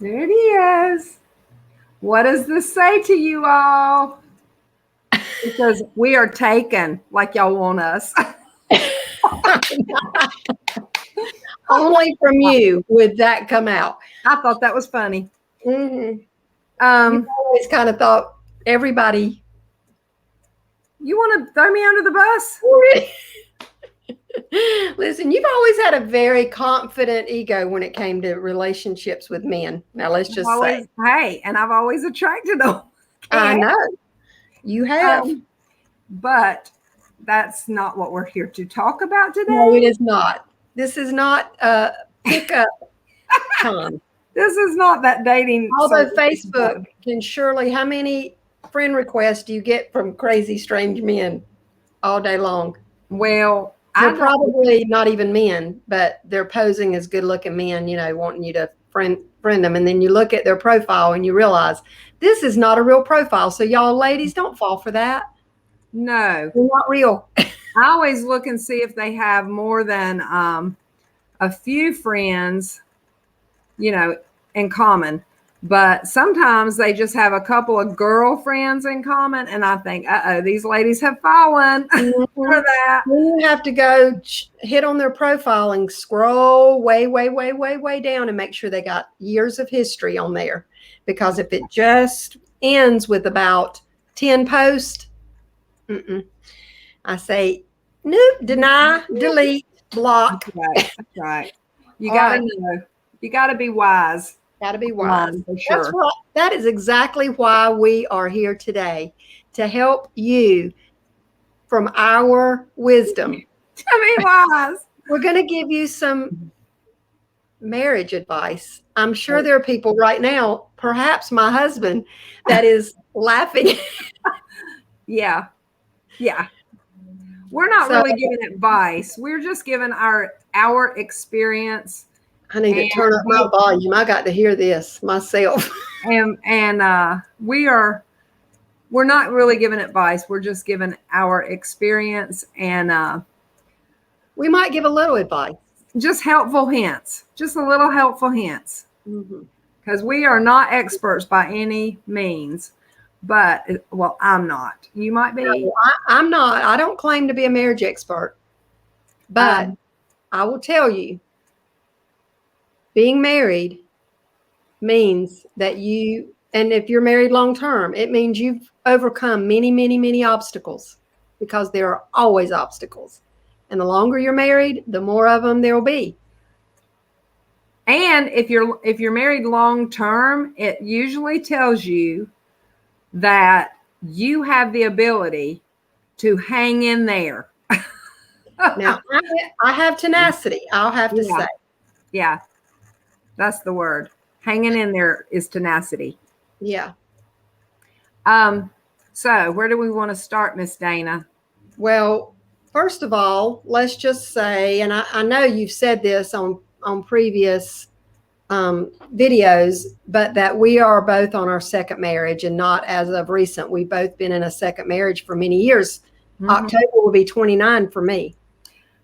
There it is. What does this say to you all? Because we are taken like y'all want us. Only from you would that come out. I thought that was funny. Mm-hmm. You always kind of thought everybody. You want to throw me under the bus? Listen, you've always had a very confident ego when it came to relationships with men. Now, let's just say. Hey, and I've always attracted them. I know. You have. But that's not what we're here to talk about today. No, it is not. This is not pickup time. This is not that dating. Although Facebook can surely, how many friend requests do you get from crazy strange men all day long? Well, they're probably not even men, but they're posing as good looking men, you know, wanting you to friend them. And then you look at their profile and you realize this is not a real profile. So y'all ladies, don't fall for that. No, they're not real. I always look and see if they have more than a few friends, you know, in common. But sometimes they just have a couple of girlfriends in common. And I think, these ladies have fallen for that. You have to go hit on their profile and scroll way, way, way, way, way down and make sure they got years of history on there. Because if it just ends with about 10 posts, I say, nope, deny, delete, block. That's right. You got to know. You got to be wise. Got to be wise. For sure. That is exactly why we are here today, to help you from our wisdom. To be wise. We're going to give you some marriage advice. I'm sure there are people right now, perhaps my husband, that is laughing. Yeah. We're not really giving advice. We're just giving our experience. I need to turn up my volume. I got to hear this myself. And we're not really giving advice. We're just giving our experience, and we might give a little advice. Just helpful hints. Just a little helpful hints. Because we are not experts by any means. But, well, I'm not. You might be. No, I'm not. I don't claim to be a marriage expert. But I will tell you, being married means that and if you're married long term, it means you've overcome many, many, many obstacles, because there are always obstacles. And the longer you're married, the more of them there will be. And if you're married long term, it usually tells you that you have the ability to hang in there. Now, I have tenacity, I'll have to say. Yeah. That's the word. Hanging in there is tenacity. Yeah. So where do we want to start, Miss Dana? Well, first of all, let's just say, and I know you've said this on previous videos, but that we are both on our second marriage, and not as of recent. We've both been in a second marriage for many years. October will be 29 for me.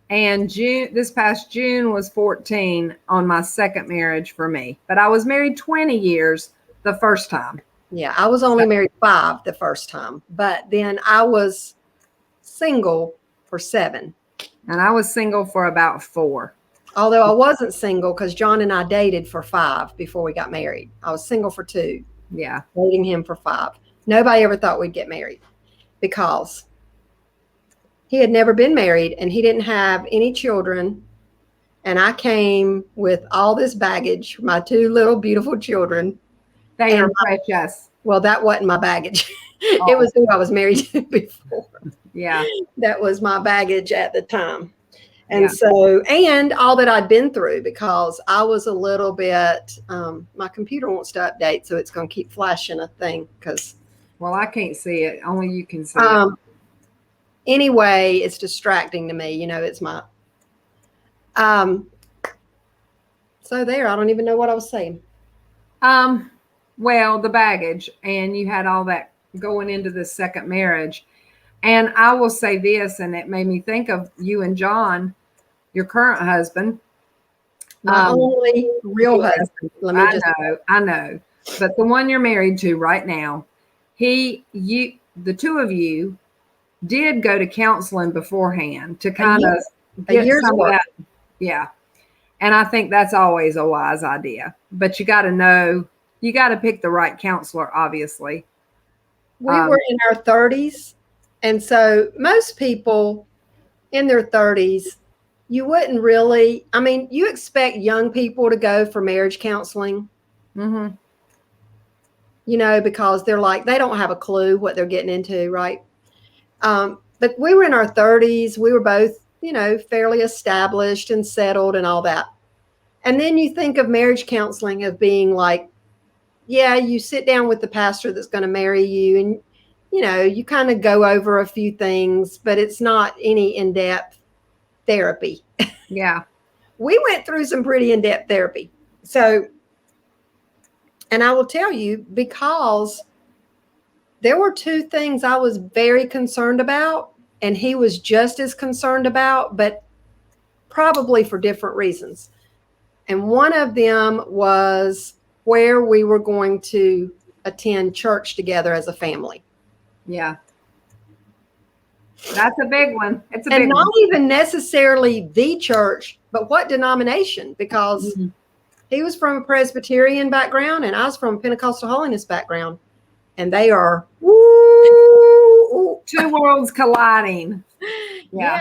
And this past June was 14 on my second marriage for me. But I was married 20 years the first time. Yeah, I was only married 5 the first time. But then I was single for 7. And I was single for about 4. Although I wasn't single, because John and I dated for 5 before we got married. I was single for 2. Yeah. Dating him for 5. Nobody ever thought we'd get married, because he had never been married and he didn't have any children. And I came with all this baggage, my 2 little beautiful children. They are precious. Well, that wasn't my baggage. It was who I was married to before. Yeah. That was my baggage at the time. And so, and all that I'd been through, because I was a little bit, my computer wants to update, so it's going to keep flashing a thing. Well, I can't see it. Only you can see it. Anyway, it's distracting to me. You know, it's my, so there, I don't even know what I was saying. Well, the baggage, and you had all that going into the second marriage. And I will say this, and it made me think of you and John, your current husband. My only real husband. Let me I know. But the one you're married to right now, the two of you did go to counseling beforehand to kind of get some of that. Yeah. And I think that's always a wise idea. But you got to know, you got to pick the right counselor, obviously. We were in our 30s. And so most people in their 30s, you wouldn't really, I mean, you expect young people to go for marriage counseling, Mm-hmm. you know, because they're like, they don't have a clue what they're getting into, right? But we were in our 30s. We were both, you know, fairly established and settled and all that. And then you think of marriage counseling of being like, yeah, you sit down with the pastor that's going to marry you and, you know, you kind of go over a few things, but it's not any in-depth therapy. Yeah. We went through some pretty in-depth therapy. So, and I will tell you, because there were two things I was very concerned about, and he was just as concerned about, but probably for different reasons. And one of them was where we were going to attend church together as a family. Yeah. That's a big one. It's a and big not one. even necessarily the church, but what denomination, because he was from a Presbyterian background and I was from a Pentecostal holiness background, and they are two worlds colliding. Yeah.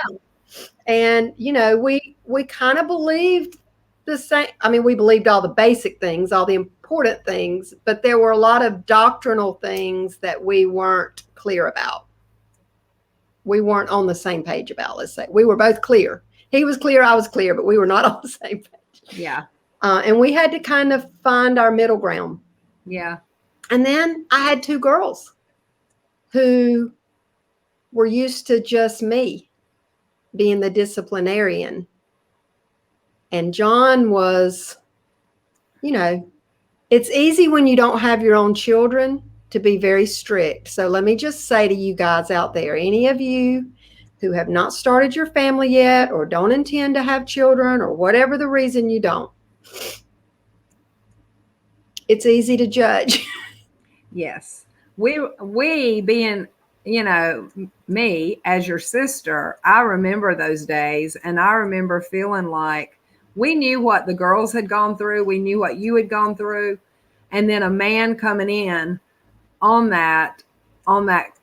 And, you know, we kind of believed the same. I mean, we believed all the basic things, all the important things, but there were a lot of doctrinal things that we weren't clear about. We weren't on the same page about, let's say. We were both clear. He was clear, I was clear, but we were not on the same page. Yeah. And we had to kind of find our middle ground. Yeah. And then I had two girls who were used to just me being the disciplinarian. And John was, you know, it's easy when you don't have your own children to be very strict. So let me just say to you guys out there, any of you who have not started your family yet or don't intend to have children or whatever the reason you don't, it's easy to judge. Yes. We being, you know, me as your sister, I remember those days, and I remember feeling like we knew what the girls had gone through. We knew what you had gone through. And then a man coming in on that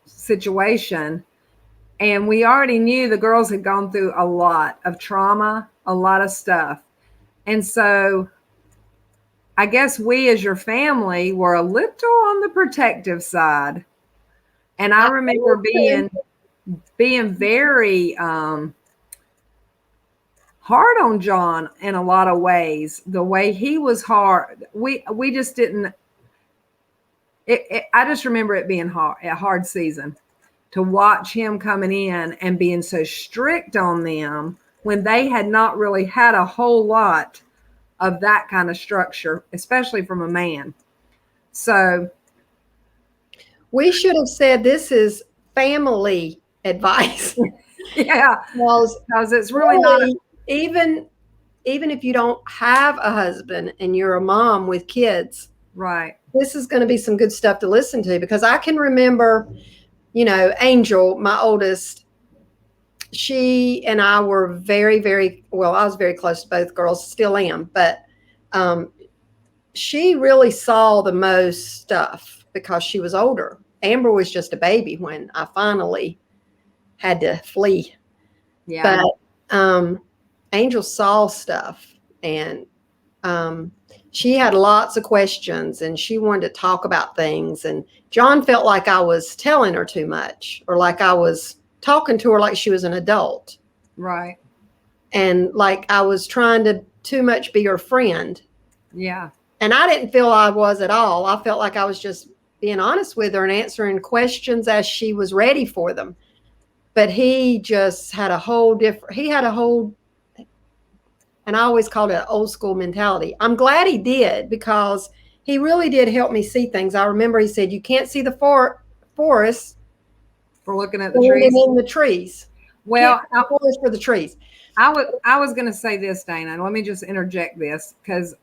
situation. And we already knew the girls had gone through a lot of trauma, a lot of stuff. And so I guess we as your family were a little on the protective side. And I remember being very hard on John in a lot of ways. The way he was hard, we just didn't. I just remember it being a hard season to watch him coming in and being so strict on them when they had not really had a whole lot of that kind of structure, especially from a man. So we should have said this is family advice. Yeah, because it's really not. Even if you don't have a husband and you're a mom with kids, right? This is going to be some good stuff to listen to, because I can remember, you know, Angel, my oldest, she and I were very, very, well, I was very close to both girls, still am, but she really saw the most stuff because she was older. Amber was just a baby when I finally had to flee. Yeah. But Angel saw stuff, and she had lots of questions, and she wanted to talk about things. And John felt like I was telling her too much, or like I was talking to her like she was an adult. Right. And like I was trying to too much be her friend. Yeah. And I didn't feel I was at all. I felt like I was just being honest with her and answering questions as she was ready for them. But he just had a whole and I always called it an old school mentality. I'm glad he did, because he really did help me see things. I remember he said, you can't see the forest for looking at the trees. In the trees. Well, forest for the trees. I was going to say this, Dana. Let me just interject this because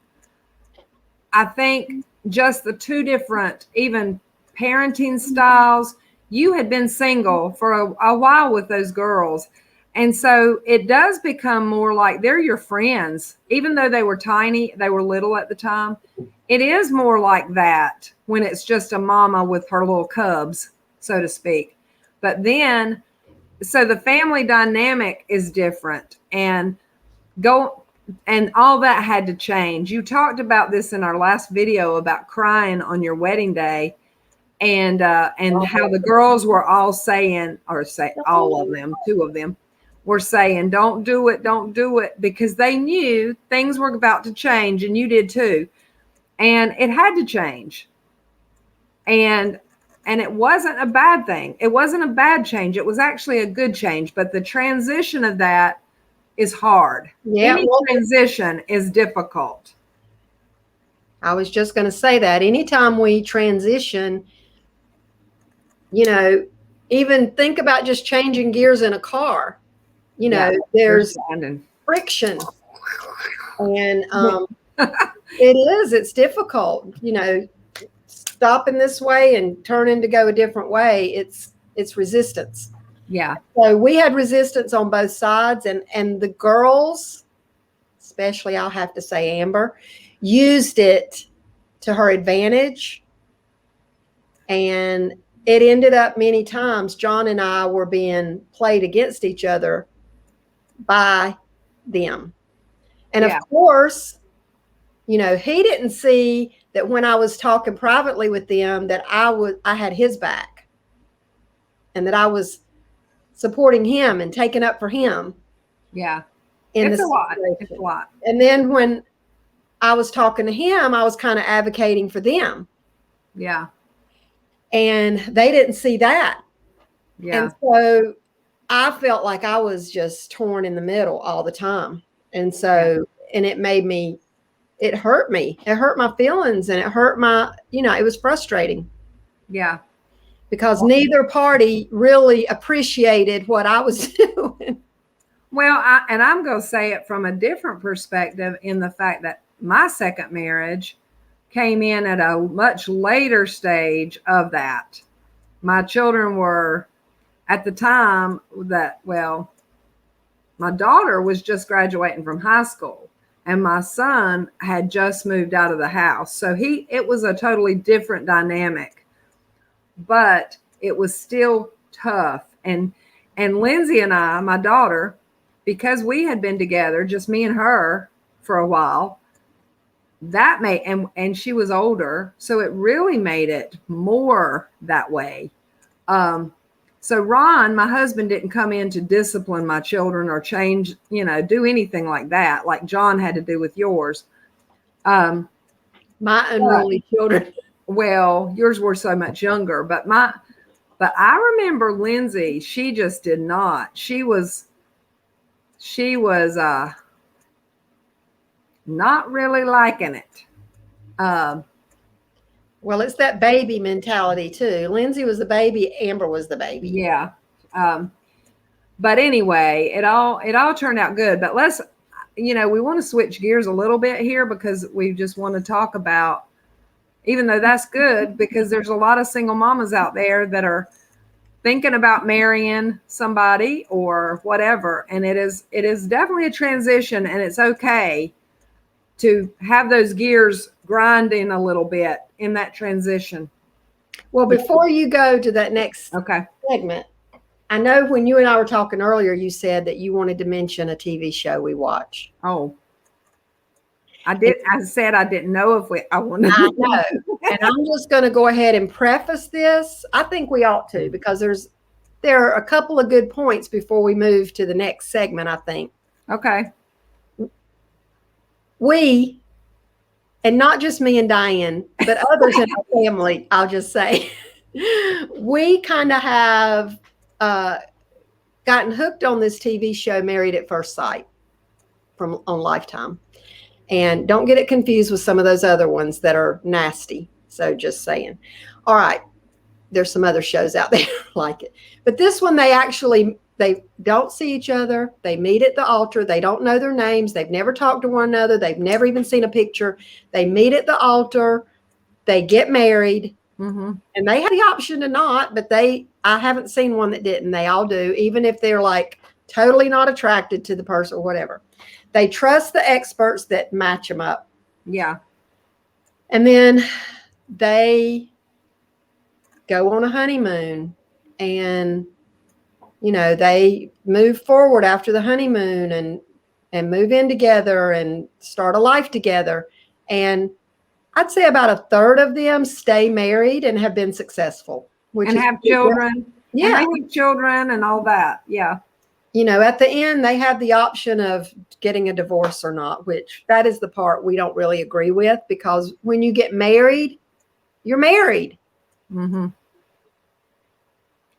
I think just the two different, even parenting styles. You had been single for a while with those girls. And so it does become more like they're your friends, even though they were tiny, they were little at the time. It is more like that when it's just a mama with her little cubs, so to speak. But then, so the family dynamic is different and all that had to change. You talked about this in our last video about crying on your wedding day and how the girls were all saying, or say all of them, two of them were saying, don't do it, because they knew things were about to change, and you did too. And it had to change. And it wasn't a bad thing. It wasn't a bad change. It was actually a good change. But the transition of that is hard. Yeah, Any transition is difficult. I was just going to say that anytime we transition, even think about just changing gears in a car. There's friction, and it's difficult. Stopping this way and turning to go a different way. It's resistance. Yeah. So we had resistance on both sides, and the girls, especially I'll have to say Amber, used it to her advantage. And it ended up many times John and I were being played against each other by them. And of course, he didn't see that when I was talking privately with them that I had his back and that I was supporting him and taking up for him. Yeah. It's a lot. It's a lot. And then when I was talking to him, I was kind of advocating for them. Yeah. And they didn't see that. Yeah. And so I felt like I was just torn in the middle all the time. And so, and it hurt me. It hurt my feelings, and it hurt it was frustrating. Yeah. Because neither party really appreciated what I was doing. Well, I'm going to say it from a different perspective in the fact that my second marriage came in at a much later stage of that. My children were at the time my daughter was just graduating from high school and my son had just moved out of the house. So it was a totally different dynamic, but it was still tough. And Lindsay and I, my daughter, because we had been together, just me and her for a while, that made, and she was older, so it really made it more that way. So Ron, my husband, didn't come in to discipline my children or change, do anything like that, like John had to do with yours. My unruly children. Well, yours were so much younger, but I remember Lindsay, she just did not. She was not really liking it. Well, it's that baby mentality too. Lindsay was the baby, Amber was the baby. Yeah. But anyway, it all turned out good. But let's, we want to switch gears a little bit here because we just want to talk about, even though that's good, because there's a lot of single mamas out there that are thinking about marrying somebody or whatever. And it is definitely a transition, and it's okay to have those gears grinding a little bit in that transition. Well, before you go to that next segment, I know when you and I were talking earlier, you said that you wanted to mention a TV show we watch. Oh, I did. I said I didn't know if I wanted. I know, and I'm just going to go ahead and preface this. I think we ought to, because there are a couple of good points before we move to the next segment, I think. Okay. We, and not just me and Diane, but others in our family, I'll just say, we kind of have gotten hooked on this TV show, Married at First Sight, on Lifetime. And don't get it confused with some of those other ones that are nasty. So just saying. All right. There's some other shows out there like it. But this one, they They don't see each other. They meet at the altar. They don't know their names. They've never talked to one another. They've never even seen a picture. They meet at the altar. They get married. Mm-hmm. And they have the option to not, but I haven't seen one that didn't. They all do, even if they're like totally not attracted to the person or whatever. They trust the experts that match them up. Yeah. And then they go on a honeymoon, and, you know, they move forward after the honeymoon and move in together and start a life together. And I'd say about a third of them stay married and have been successful, and have children. Yeah. And they have children and all that. Yeah. You know, at the end, they have the option of getting a divorce or not, which that is the part we don't really agree with, because when you get married, you're married. Mm-hmm.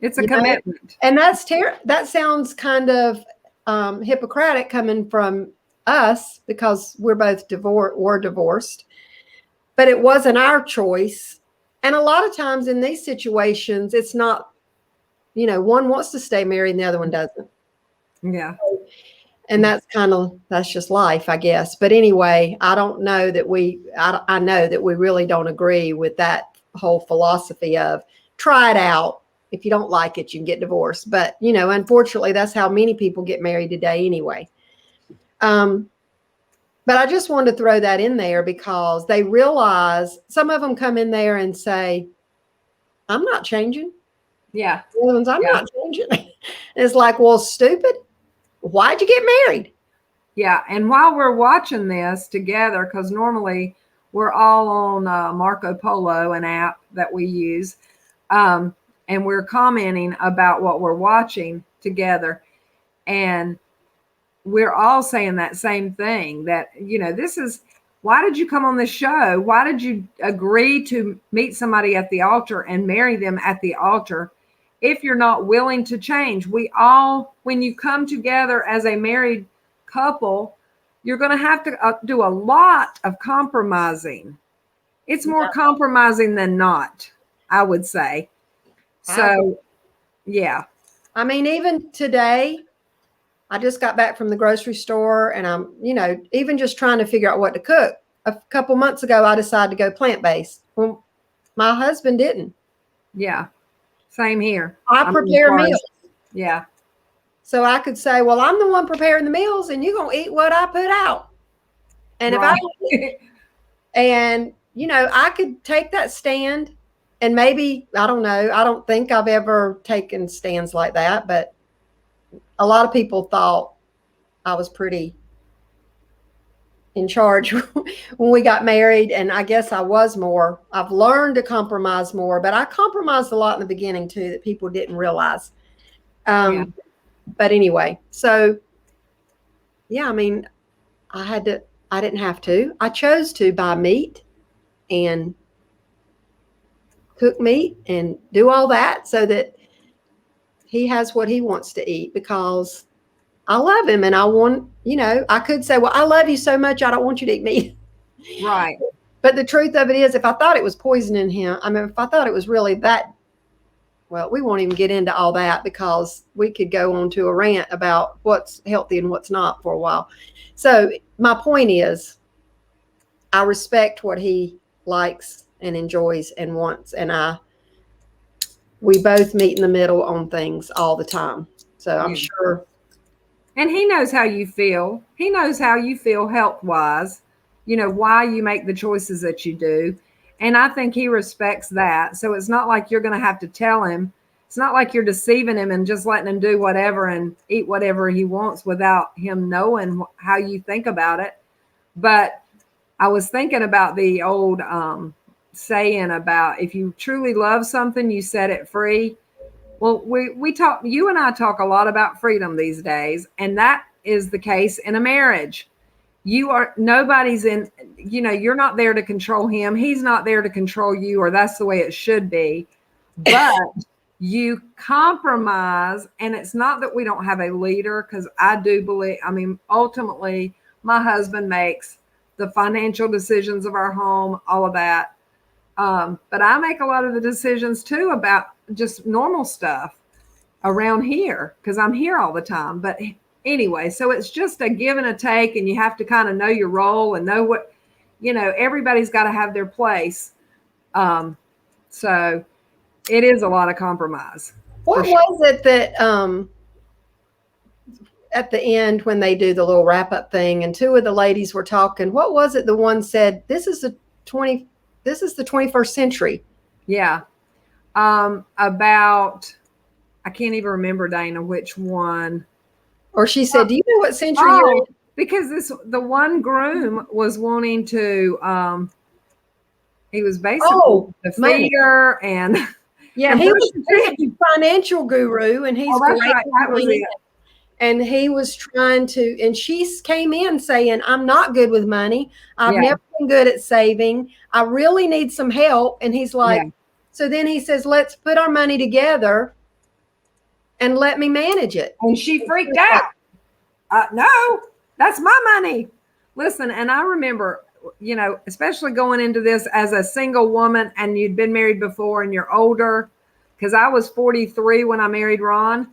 It's a commitment. And that sounds kind of Hippocratic coming from us, because we're both divorced, but it wasn't our choice. And a lot of times in these situations, it's not, you know, one wants to stay married and the other one doesn't. Yeah. And that's just life, I guess. But anyway, I know that we really don't agree with that whole philosophy of try it out. If you don't like it, you can get divorced. But, you know, unfortunately, that's how many people get married today anyway. But I just wanted to throw that in there, because they realize, some of them come in there and say, I'm not changing. Yeah. The other ones, I'm not changing. It's like, well, stupid. Why'd you get married? Yeah. And while we're watching this together, because normally we're all on Marco Polo, an app that we use, and we're commenting about what we're watching together. And we're all saying that same thing, that, you know, this is, why did you come on this show? Why did you agree to meet somebody at the altar and marry them at the altar if you're not willing to change? When you come together as a married couple, you're going to have to do a lot of compromising. It's more compromising than not, I would say. So, yeah. I mean, even today, I just got back from the grocery store, and I'm, you know, even just trying to figure out what to cook. A couple months ago, I decided to go plant-based. Well, my husband didn't. Yeah. Same here. I prepare meals. Yeah. So I could say, well, I'm the one preparing the meals, and you're going to eat what I put out. And right. And, you know, I could take that stand, and maybe, I don't know, I don't think I've ever taken stands like that, but a lot of people thought I was pretty in charge when we got married. And I guess I was more. I've learned to compromise more, but I compromised a lot in the beginning too, that people didn't realize. But anyway, so yeah, I mean, I didn't have to. I chose to buy meat and cook meat and do all that so that he has what he wants to eat, because I love him, and I want, you know, I could say, well, I love you so much, I don't want you to eat meat. Right. But the truth of it is, if I thought it was poisoning him, I mean, if I thought it was really that, well, we won't even get into all that, because we could go on to a rant about what's healthy and what's not for a while. So my point is, I respect what he likes and enjoys and wants, and we both meet in the middle on things all the time. So I'm sure. And he knows how you feel. He knows how you feel health-wise, you know, why you make the choices that you do. And I think he respects that. So it's not like you're going to have to tell him. It's not like you're deceiving him and just letting him do whatever and eat whatever he wants without him knowing how you think about it. But I was thinking about the old saying about, if you truly love something, you set it free. Well, you and I talk a lot about freedom these days, and that is the case in a marriage. Nobody's in, you know, you're not there to control him. He's not there to control you, or that's the way it should be. But you compromise, and it's not that we don't have a leader, because I do believe, I mean, ultimately, my husband makes the financial decisions of our home, all of that. But I make a lot of the decisions too about just normal stuff. around here because I'm here all the time. But anyway, so it's just a give and a take, and you have to kind of know your role and know what, everybody's got to have their place. So it is a lot of compromise. What was it that at the end when they do the little wrap up thing and two of the ladies were talking, what was it? The one said, this is the 21st century. Yeah. About, I can't even remember, Dana, which one. Or she said, do you know what century you're in? Because the one groom was wanting to, he was basically the feeder and. Yeah, he was a financial guru, and he's great. Right. That was it. And he was trying to, and she came in saying, I'm not good with money. I've never been good at saving. I really need some help. And he's like, so then he says, let's put our money together and let me manage it. And she freaked out. No, that's my money. Listen, and I remember, especially going into this as a single woman and you'd been married before and you're older, because I was 43 when I married Ron.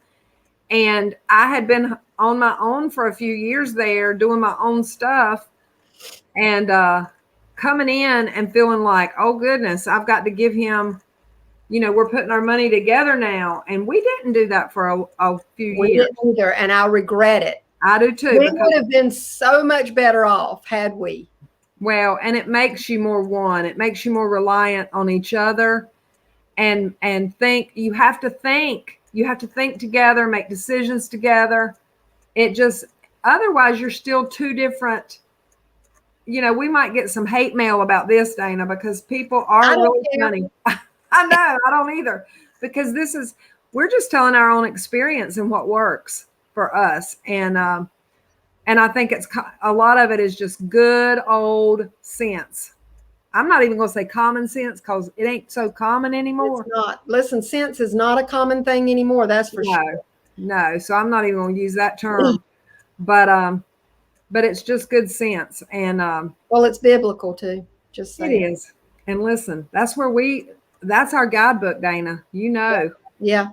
And I had been on my own for a few years there doing my own stuff and coming in and feeling like, oh, goodness, I've got to give him, we're putting our money together now. And we didn't do that for a few years. We didn't either, and I regret it. I do too. We would have been so much better off had we. Well, and it makes you more one. It makes you more reliant on each other and think. You have to think. You have to think together, make decisions together. It just, otherwise you're still two different. We might get some hate mail about this, Dana, because people are really funny. I know, I don't either, because we're just telling our own experience and what works for us. And I think a lot of it is just good old sense. I'm not even going to say common sense because it ain't so common anymore. It's not. Listen, sense is not a common thing anymore. That's for sure. No. So I'm not even going to use that term, but it's just good sense. And, well, it's biblical too. Just saying. It is. And listen, that's our guidebook, Dana, Yeah.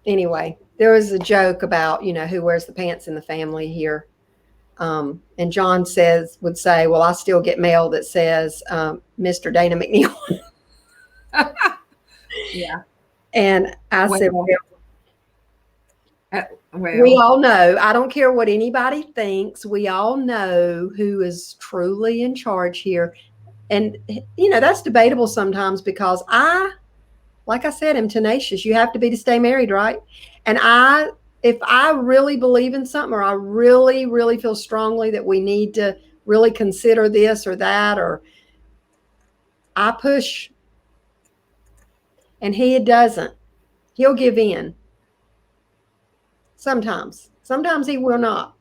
Anyway, there was a joke about, who wears the pants in the family here. And John would say, well, I still get mail that says, Mr. Dana McNeill. Yeah. And I said, we all know, I don't care what anybody thinks. We all know who is truly in charge here. And, that's debatable sometimes because like I said, I'm tenacious. You have to be to stay married, right? And if I really believe in something, or I really, really feel strongly that we need to really consider this or that, or I push, and he doesn't. He'll give in. Sometimes he will not.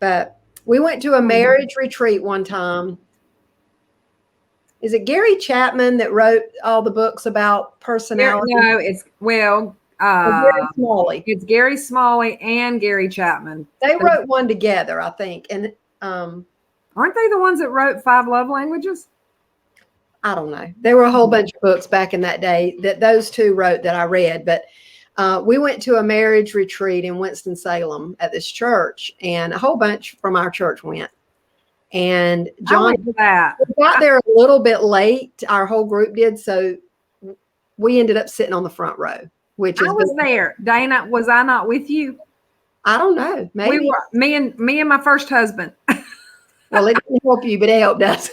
But we went to a marriage retreat one time. Is it Gary Chapman that wrote all the books about personality? No, it's Gary Smalley. It's Gary Smalley and Gary Chapman. They wrote one together, I think. And aren't they the ones that wrote 5 Love Languages? I don't know. There were a whole bunch of books back in that day that those two wrote that I read. But we went to a marriage retreat in Winston-Salem at this church, and a whole bunch from our church went. And John, we got there a little bit late. Our whole group did. So we ended up sitting on the front row, which I was there. Dana, was I not with you? I don't know. Maybe we were, me and my first husband. Well, it didn't help you, but it helped us.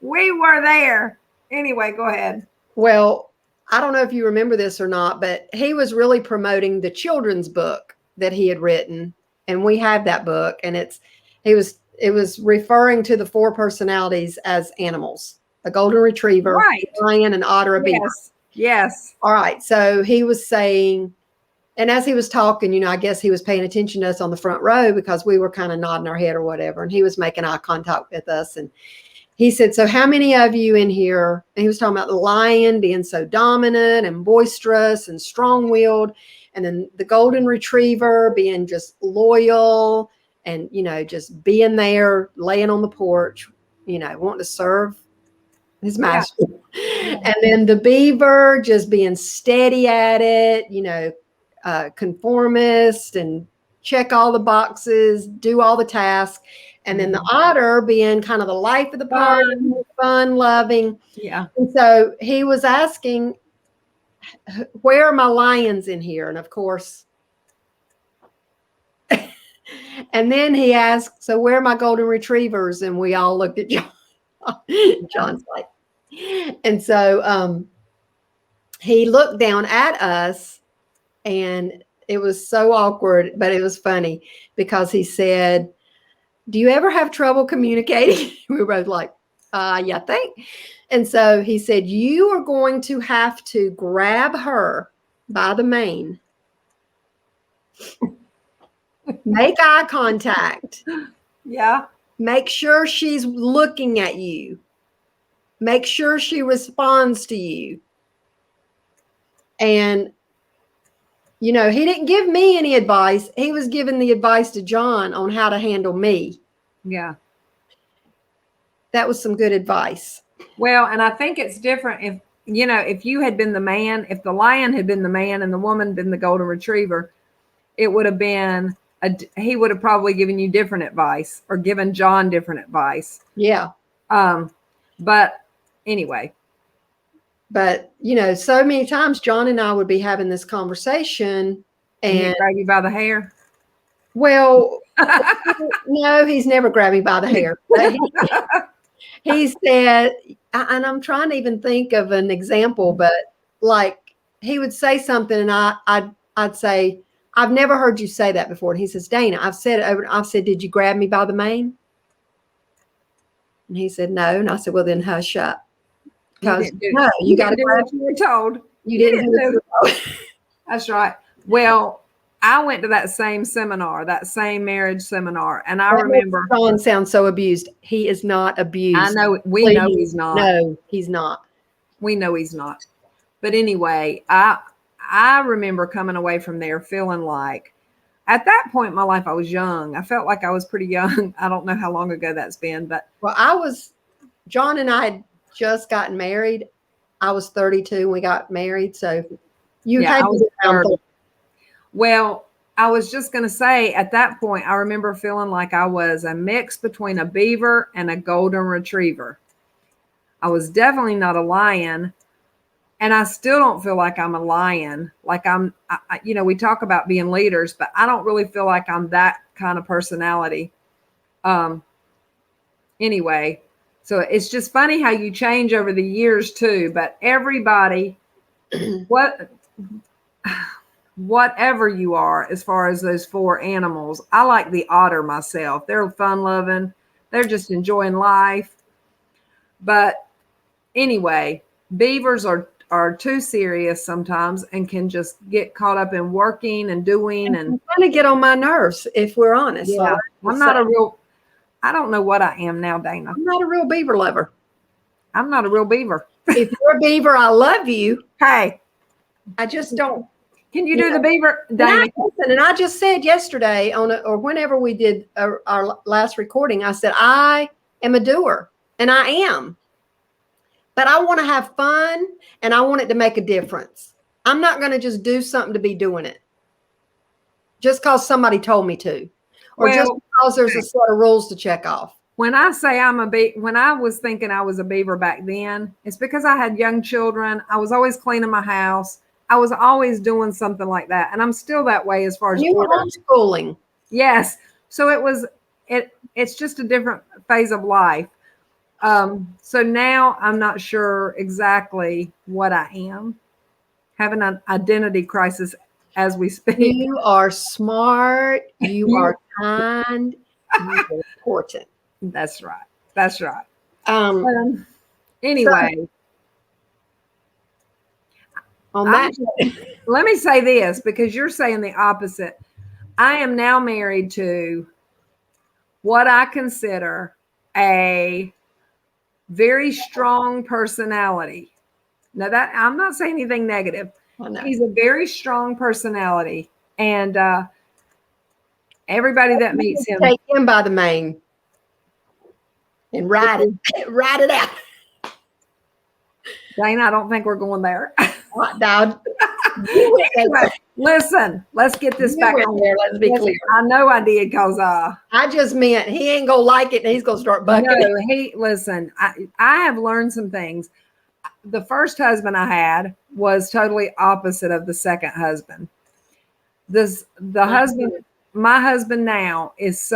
We were there. Anyway, go ahead. Well, I don't know if you remember this or not, but he was really promoting the children's book that he had written. And we have that book, and it was referring to the 4 personalities as animals: a golden retriever, right, a lion, an otter, a beaver. Yes. All right. So he was saying, and as he was talking, I guess he was paying attention to us on the front row because we were kind of nodding our head or whatever. And he was making eye contact with us. And he said, so how many of you in here, and he was talking about the lion being so dominant and boisterous and strong-willed, and then the golden retriever being just loyal and, just being there, laying on the porch, wanting to serve his master. And then the beaver just being steady at it, conformist and check all the boxes, do all the tasks. And then the otter being kind of the life of the party, fun, loving. Yeah. And so he was asking, where are my lions in here? And of course, and then he asked, so where are my golden retrievers? And we all looked at John. John's like, and so he looked down at us, and it was so awkward, but it was funny because he said, do you ever have trouble communicating? We were both like, yeah, I think. And so he said, you are going to have to grab her by the mane, make eye contact. Yeah. Make sure she's looking at you. Make sure she responds to you. And, he didn't give me any advice. He was giving the advice to John on how to handle me. Yeah. That was some good advice. Well, and I think it's different if you had been the man, if the lion had been the man and the woman been the golden retriever, it would have been, he would have probably given you different advice or given John different advice. Yeah. But anyway. But, so many times John and I would be having this conversation and grab you by the hair. Well, no, he's never grabbed me by the hair. He said, and I'm trying to even think of an example, but like he would say something and I'd say, I've never heard you say that before. And he says, Dana, I've said, did you grab me by the mane? And he said, no. And I said, well, then hush up. Because no, you got to do what you were told. You didn't do it. That's right. Well, I went to that same seminar, that same marriage seminar. And I remember. John sounds so abused. He is not abused. I know. We know he's not. No, he's not. We know he's not. But anyway, I remember coming away from there feeling like at that point in my life, I was young. I felt like I was pretty young. I don't know how long ago that's been, but. Well, John and I had just gotten married. I was 32 when we got married. So I was 30. Well, I was just going to say at that point, I remember feeling like I was a mix between a beaver and a golden retriever. I was definitely not a lion. And I still don't feel like I'm a lion. Like we talk about being leaders, but I don't really feel like I'm that kind of personality. Anyway, so it's just funny how you change over the years too, but everybody, whatever you are, as far as those four animals, I like the otter myself. They're fun loving. They're just enjoying life. But anyway, beavers are too serious sometimes and can just get caught up in working and doing and kind of get on my nerves, if we're honest. Yeah, I don't know what I am now, Dana. I'm not a real beaver lover. I'm not a real beaver. If you're a beaver, I love you. Hey, I just don't. Can you do the beaver, Dana? And I just said yesterday or whenever we did our last recording, I said, I am a doer, and I am. But I want to have fun, and I want it to make a difference. I'm not going to just do something to be doing it just because somebody told me to, or just because there's a set of rules to check off. When I say when I was thinking I was a beaver back then, it's because I had young children. I was always cleaning my house. I was always doing something like that. And I'm still that way as far as you were homeschooling. Yes. So it's just a different phase of life. So now I'm not sure exactly what I am. Having an identity crisis as we speak. You are smart. You are kind. You are important. That's right. That's right. Anyway. Let me say this, because you're saying the opposite. I am now married to what I consider a very strong personality. Now that I'm not saying anything negative. He's a very strong personality, and everybody that meets him, take him by the mane and ride it out. Dana, I don't think we're going there. Hot dog. You went there. Anyway, listen, let's get this You back went on. there. Let's be clear. I know I did because I just meant he ain't gonna like it and he's gonna start bucking. no, listen, I have learned some things. The first husband I had was totally opposite of the second husband. My husband now is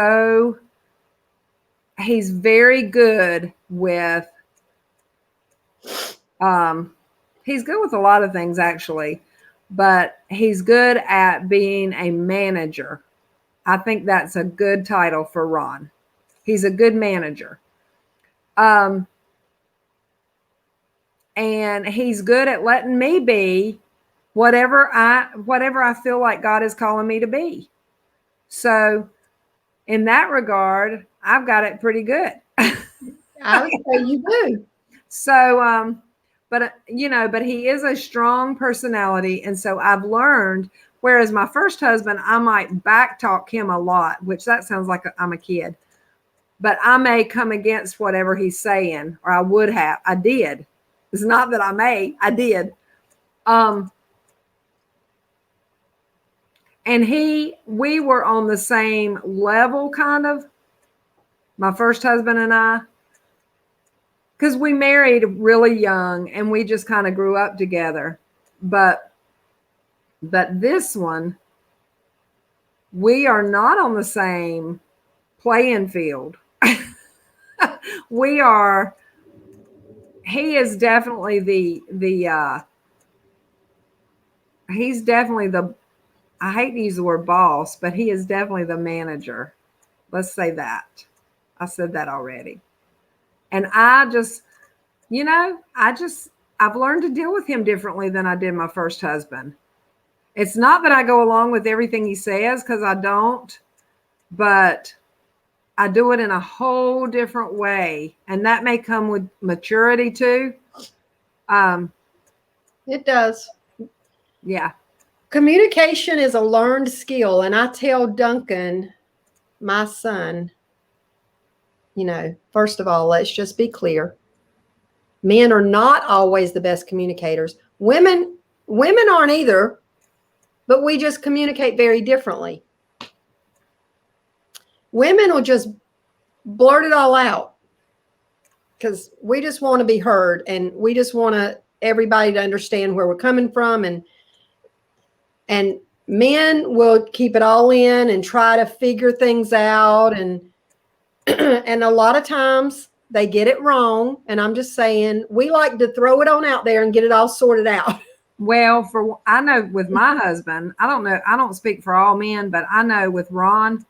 he's very good with he's good with a lot of things actually, but he's good at being a manager. I think that's a good title for Ron. He's a good manager. And he's good at letting me be whatever I feel like God is calling me to be. So in that regard, I've got it pretty good. I would say you do. So, but he is a strong personality. And so I've learned, whereas my first husband, I might backtalk him a lot, which that sounds like I'm a kid, but I may come against whatever he's saying, or I did. It's not that I did. And we were on the same level, kind of, my first husband and I, because we married really young and we just kind of grew up together. But this one, we are not on the same playing field. He is definitely he's definitely I hate to use the word boss, but he is definitely the manager. Let's say that. I said that already. And I've learned to deal with him differently than I did my first husband. It's not that I go along with everything he says, because I don't, but I do it in a whole different way. And that may come with maturity too. It does. Yeah. Communication is a learned skill. And I tell Duncan, my son, first of all, let's just be clear. Men are not always the best communicators. Women aren't either, but we just communicate very differently. Women will just blurt it all out because we just want to be heard, and we just want everybody to understand where we're coming from, and men will keep it all in and try to figure things out, and and a lot of times they get it wrong. And I'm just saying, we like to throw it on out there and get it all sorted out. Well, I know with my husband, I don't know, I don't speak for all men, but I know with Ron,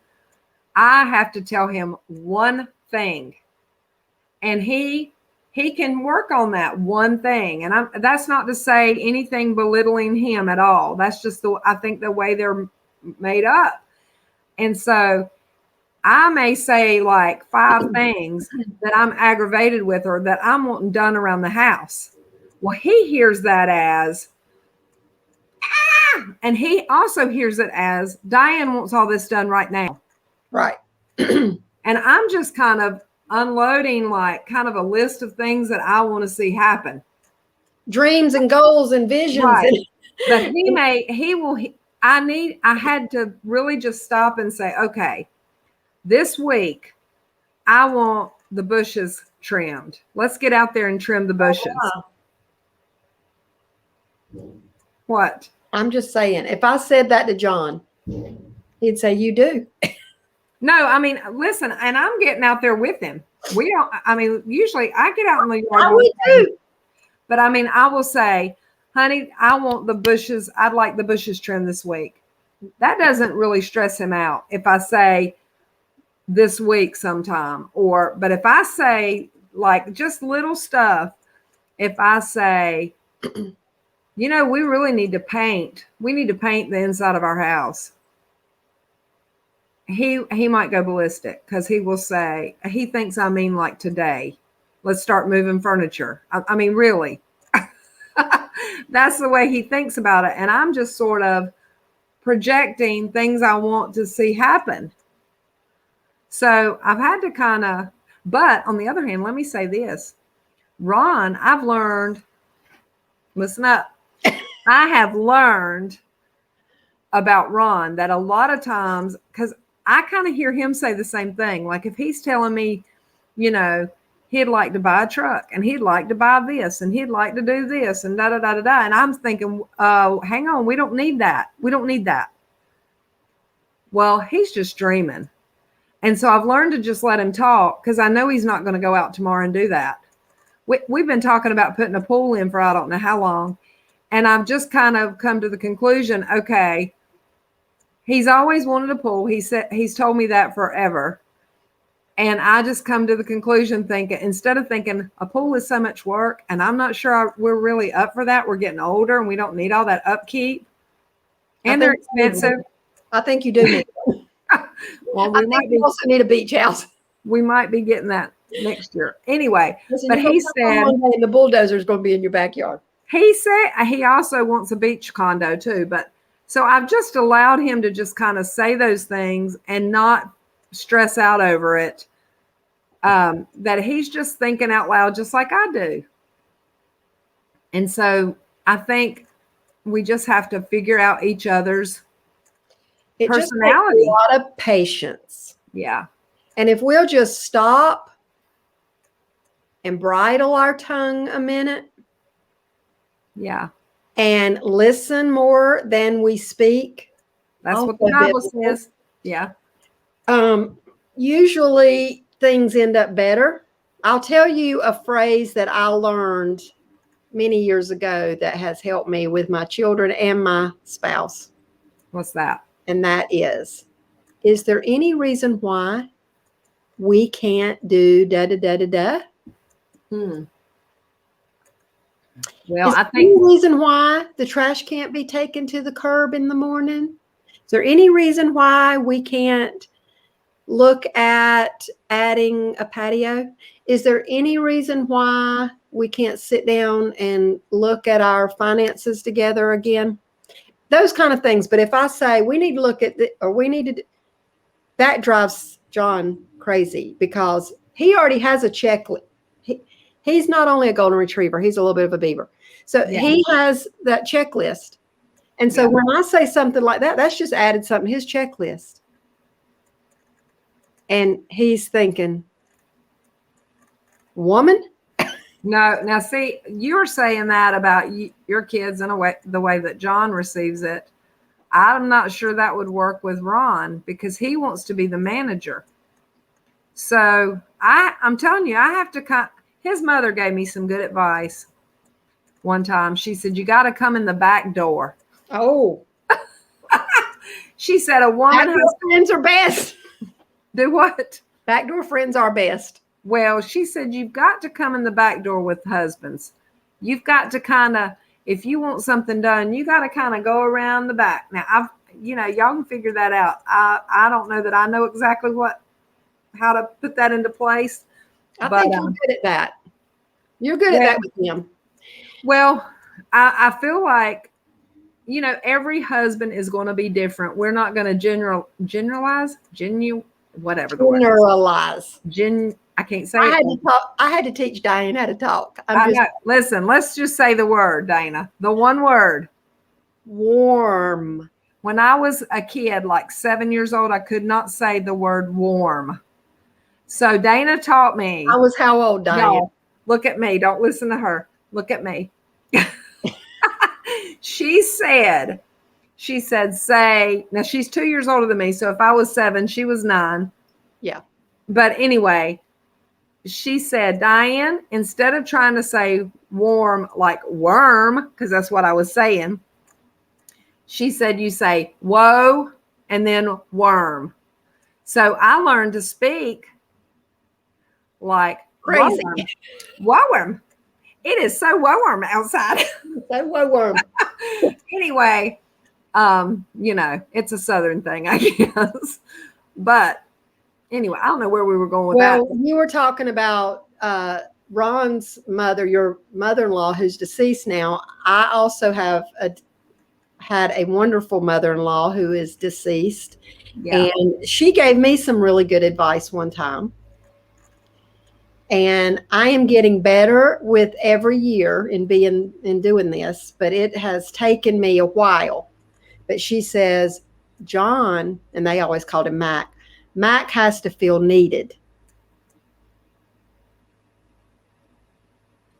I have to tell him one thing, and he can work on that one thing. And that's not to say anything belittling him at all. That's just I think the way they're made up. And so I may say like 5 things that I'm aggravated with, or that I'm wanting done around the house. Well, he hears that as, and he also hears it as, Diane wants all this done right now. Right. And I'm just kind of unloading like kind of a list of things that I want to see happen. Dreams and goals and visions. Right. But I had to really just stop and say, okay, this week I want the bushes trimmed. Let's get out there and trim the bushes. What? I'm just saying, if I said that to John, he'd say, you do. No, I mean, listen, and I'm getting out there with him. Usually I get out in the yard. We do. But I mean, I will say, honey, I want the bushes. I'd like the bushes trimmed this week. That doesn't really stress him out if I say this week sometime, but if I say like just little stuff, if I say, we really need to paint. We need to paint the inside of our house. He might go ballistic because he will say, he thinks I mean like today. Let's start moving furniture. I mean, really. That's the way he thinks about it. And I'm just sort of projecting things I want to see happen. So I've had to but on the other hand, let me say this. Ron, I've learned listen up. I have learned about Ron that a lot of times, because I kind of hear him say the same thing. Like if he's telling me, you know, he'd like to buy a truck and he'd like to buy this and he'd like to do this and da da da da da. And I'm thinking, hang on, we don't need that. We don't need that. Well, he's just dreaming. And so I've learned to just let him talk because I know he's not going to go out tomorrow and do that. We've been talking about putting a pool in for I don't know how long. And I've just kind of come to the conclusion, okay, he's always wanted a pool. He's told me that forever. And I just come to the conclusion thinking, instead of thinking a pool is so much work, and I'm not sure we're really up for that. We're getting older and we don't need all that upkeep. And they're expensive. I think you do need it. Well, we also need a beach house. We might be getting that next year. Anyway, listen, but he said and the bulldozer is going to be in your backyard. He said he also wants a beach condo too. But so I've just allowed him to just kind of say those things and not stress out over it. That he's just thinking out loud, just like I do. And so I think we just have to figure out each other's personality. Just takes a lot of patience. Yeah. And if we'll just stop and bridle our tongue a minute. Yeah. And listen more than we speak. That's what the Bible says. Yeah. Usually things end up better. I'll tell you a phrase that I learned many years ago that has helped me with my children and my spouse. What's that? And that is there any reason why we can't do da da da da da? Well, is I there any reason why the trash can't be taken to the curb in the morning? Is there any reason why we can't look at adding a patio? Is there any reason why we can't sit down and look at our finances together again? Those kind of things. But if I say we need to look at that drives John crazy because he already has a checklist. He's not only a golden retriever, he's a little bit of a beaver. So he has that checklist. And so when I say something like that, that's just added something to his checklist. And he's thinking, woman? No. Now, see, you're saying that about your kids in a way, the way that John receives it. I'm not sure that would work with Ron because he wants to be the manager. So I'm telling you, I have to his mother gave me some good advice one time. She said, you got to come in the back door. Oh. She said a woman friends are best. Do what? Backdoor friends are best. Well, she said, you've got to come in the back door with husbands. You've got to if you want something done, you got to kind of go around the back. Now, y'all can figure that out. I don't know that I know exactly how to put that into place. I think you're good at that. You're good at that with him. Well, I feel like, every husband is going to be different. We're not going to generalize, whatever the word is. I can't say it. I had to teach Dianne how to talk. Listen, let's just say the word, Dana. The one word. Warm. When I was a kid, like 7 years old, I could not say the word warm. So Dana taught me. I was how old, Dianne? No, look at me. Don't listen to her. Look at me. She said, say, now she's 2 years older than me. So if I was 7, she was 9. Yeah. But anyway, she said, Dianne, instead of trying to say warm like worm, because that's what I was saying, she said, you say whoa and then worm. So I learned to speak like crazy. Worm. It is so warm outside. So warm. Anyway, it's a Southern thing, I guess. But anyway, I don't know where we were going with that. Well, you were talking about Ron's mother, your mother-in-law, who's deceased now. I also have had a wonderful mother-in-law who is deceased. Yeah. And she gave me some really good advice one time. And I am getting better with every year in doing this, but it has taken me a while. But she says, John, and they always called him Mac has to feel needed.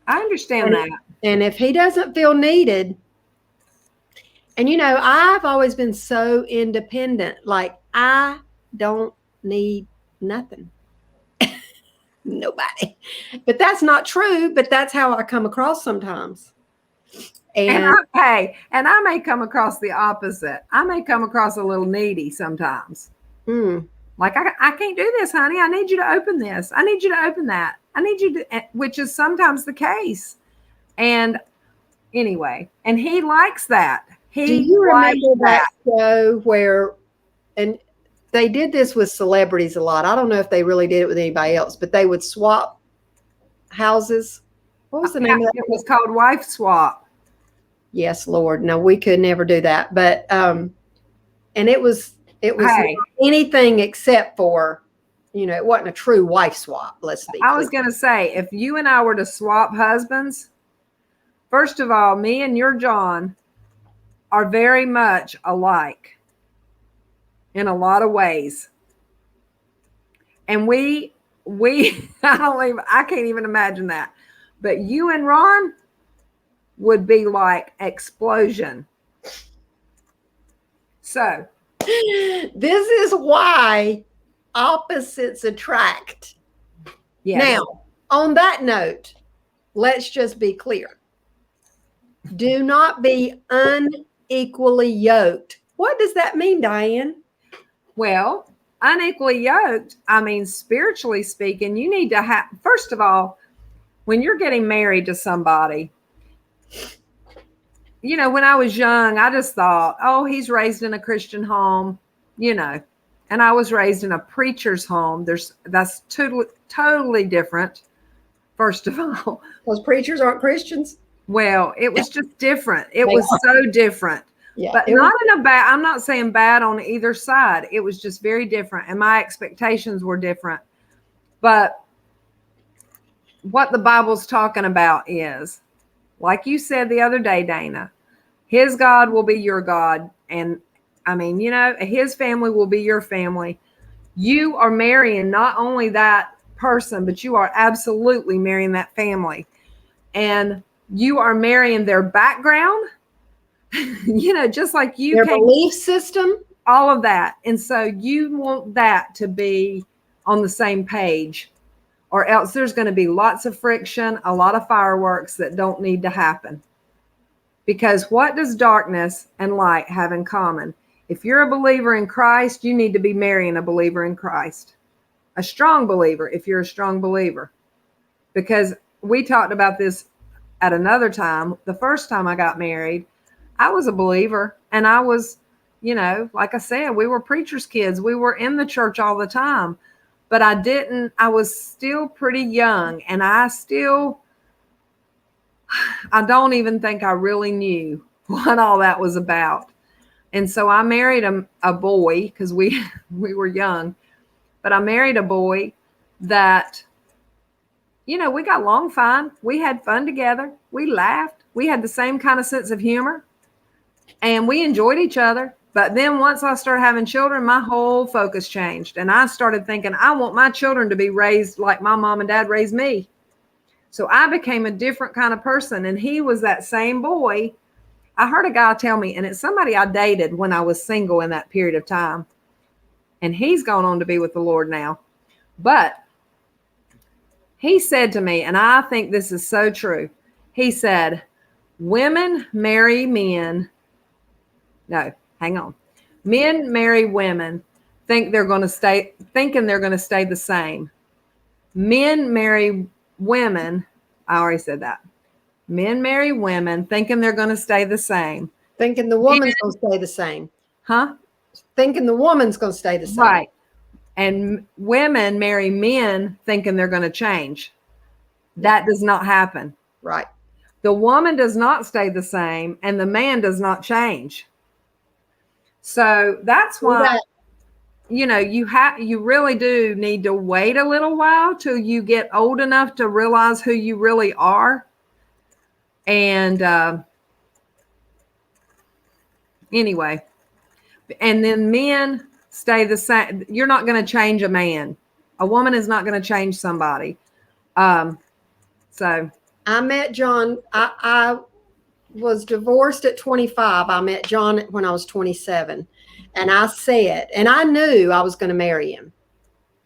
I understand that. And if he doesn't feel needed, and I've always been so independent, like I don't need nothing. Nobody. But that's not true, but that's how I come across sometimes. And I may come across the opposite. I may come across a little needy sometimes. Like, I can't do this, honey. I need you to open this. I need you to open that. I need you to, which is sometimes the case. And anyway, and he likes that. Do you remember that show where, and they did this with celebrities a lot. I don't know if they really did it with anybody else, but they would swap houses. What was the name of that? It was called Wife Swap. Yes, Lord. No, we could never do that. But and it was anything except for, it wasn't a true wife swap. Let's be clear. I was going to say, if you and I were to swap husbands, first of all, me and your John are very much alike in a lot of ways. And I can't even imagine that. But you and Ron would be like explosion. So this is why opposites attract. Yes. Now, on that note, let's just be clear. Do not be unequally yoked. What does that mean, Dianne? Well, unequally yoked, I mean, spiritually speaking, you need to have, first of all, when you're getting married to somebody, when I was young, I just thought, oh, he's raised in a Christian home, and I was raised in a preacher's home. That's totally different, first of all. Those preachers aren't Christians? Well, it was just different. It was so different. Yeah, but not in a bad, I'm not saying bad on either side. It was just very different. And my expectations were different. But what the Bible's talking about is, like you said the other day, Dana, his God will be your God. And I mean, his family will be your family. You are marrying not only that person, but you are absolutely marrying that family. And you are marrying their background, just like you their belief system, all of that. And so you want that to be on the same page, or else there's going to be lots of friction, a lot of fireworks that don't need to happen. Because what does darkness and light have in common? If you're a believer in Christ, you need to be marrying a believer in Christ, a strong believer, if you're a strong believer. Because we talked about this at another time. The first time I got married, I was a believer, and I was, like I said, we were preachers' kids. We were in the church all the time, but I was still pretty young, and I don't even think I really knew what all that was about. And so I married a boy, because we were young, but I married a boy that, we got along fine. We had fun together. We laughed. We had the same kind of sense of humor, and we enjoyed each other. But then once I started having children, my whole focus changed. And I started thinking, I want my children to be raised like my mom and dad raised me. So I became a different kind of person. And he was that same boy. I heard a guy tell me, and it's somebody I dated when I was single in that period of time. And he's gone on to be with the Lord now. But he said to me, and I think this is so true. He said, women marry men. No, hang on. Men marry women thinking they're going to stay the same. Men marry women. I already said that. Men marry women thinking they're going to stay the same. Thinking the woman's going to stay the same. Huh? Thinking the woman's going to stay the same. Right. And women marry men thinking they're going to change. That does not happen. Right. The woman does not stay the same, and the man does not change. So that's why. you really do need to wait a little while till you get old enough to realize who you really are. And anyway, and then men stay the same. You're not going to change a man. A woman is not going to change somebody. So I met John. I was divorced at 25. I met John when I was 27. And I said, and I knew I was going to marry him.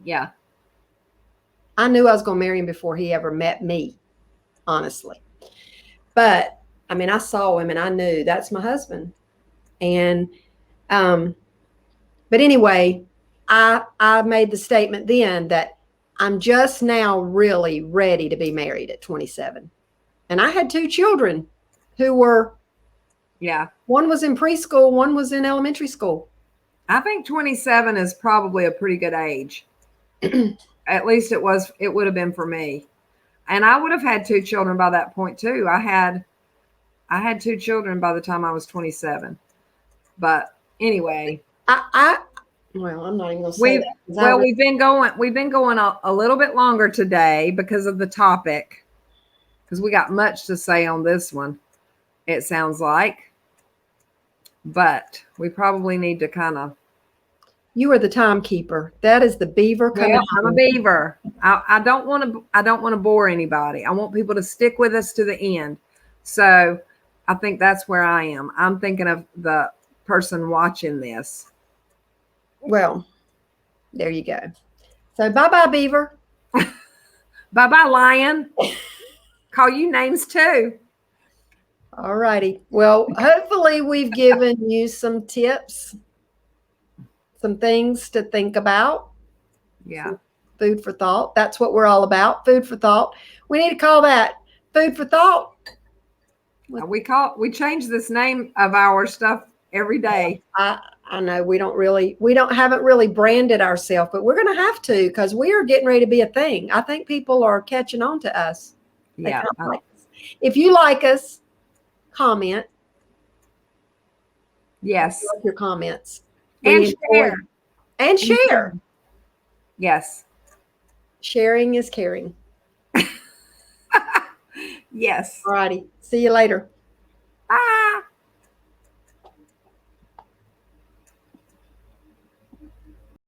yeah. I knew I was going to marry him before he ever met me, honestly. But I mean, I saw him and I knew that's my husband. And, but anyway, I made the statement then that I'm just now really ready to be married at 27. And I had 2 children who were, one was in preschool, one was in elementary school. I think 27 is probably a pretty good age. At least it would have been for me. And I would have had 2 children by that point too. I had 2 children by the time I was 27. But anyway, well, I'm not even going to say that. Well, we've been going a little bit longer today because of the topic, because we got much to say on this one, it sounds like. But we probably need to kind of. You are the timekeeper. That is the beaver coming. Well, I'm a beaver. I don't want to bore anybody. I want people to stick with us to the end. So I think that's where I am. I'm thinking of the person watching this. Well, there you go. So bye-bye, beaver. Bye-bye, lion. Call you names too. All righty. Well, hopefully we've given you some tips, some things to think about. Yeah. Food for thought. That's what we're all about. Food for thought. We need to call that food for thought. We change this name of our stuff every day. I know we haven't really branded ourselves, but we're going to have to, because we are getting ready to be a thing. I think people are catching on to us. Yeah. Like us. If you like us, comment. Yes. Like your comments. And share. And share. Yes. Sharing is caring. Yes. All righty. See you later. Bye.